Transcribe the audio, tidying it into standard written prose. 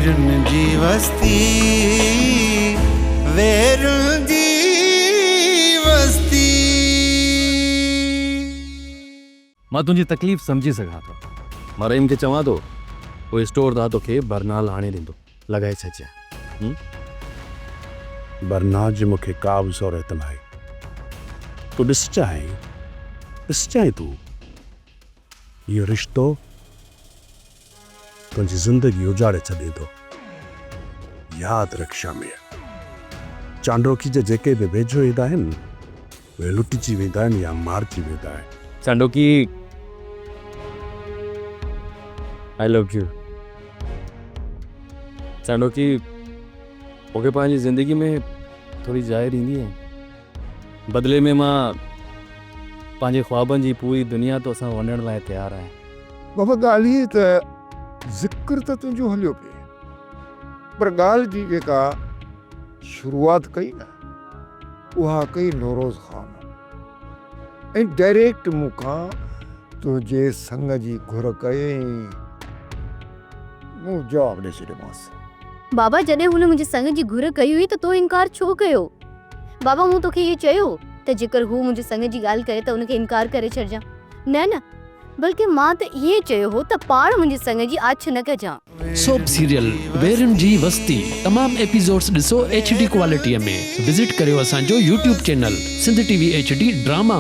वेरुन जी वस्ती, वेरुन जी वस्ती। मां तुंहिंजी तकलीफ़ समझी सघां थो। मां रहीम खे चवां थो उहो स्टोर तां तोखे बरनाल आणे ॾींदो, लॻाए छॾिजांइ। बरनाल जी मूंखे का बि ज़रूरत न आहे। तूं ॾिसजांइ तूं इहो रिश्तो तुंहिंजी ज़िंदगी उजाड़े छॾे थो। यादि रख शामिया, चांडोकी जे जेके बि वेझो ईंदा आहिनि उहे लुटिजी वेंदा आहिनि या मारिजी वेंदा आहिनि। चांडोकी, आई लव यू। चांडोकी, मूंखे पंहिंजी ज़िंदगी में थोरी जाइ ॾींदी आहे। बदिले में मां पंहिंजे ख्वाबनि जी पूरी दुनिया तो असां वञण लाइ तयारु आहियां। बाबा ॻाल्हि ई त ज़िक्र त तुंहिंजो हलियो पिए, पर ॻाल्हि जी जेका शुरूआति कई न उहा कई नौरोज़ ख़ान ऐं डायरेक्ट मूंखां तुंहिंजे संग जी घुर कयईं। मूं जवाबु ॾेई छॾियोमांसि। बाबा जॾहिं हुन मुंहिंजे संग जी घुर कई हुई त तो इनकार छो कयो? बाबा मूं तोखे इहे चयो त जेकर हू मुंहिंजे संग जी ॻाल्हि करे त उनखे इनकार करे छॾिजां? न, बल्कि मां त इहे चयो हो त पाण मुंहिंजे संग जी आछ न कजां। सोप सीरियल वेरुन जी वस्ती तमाम एपिसोड्स ॾिसो HD क्वालिटीअ में। विजिट करियो असांजो YouTube channel Sindh TV HD drama.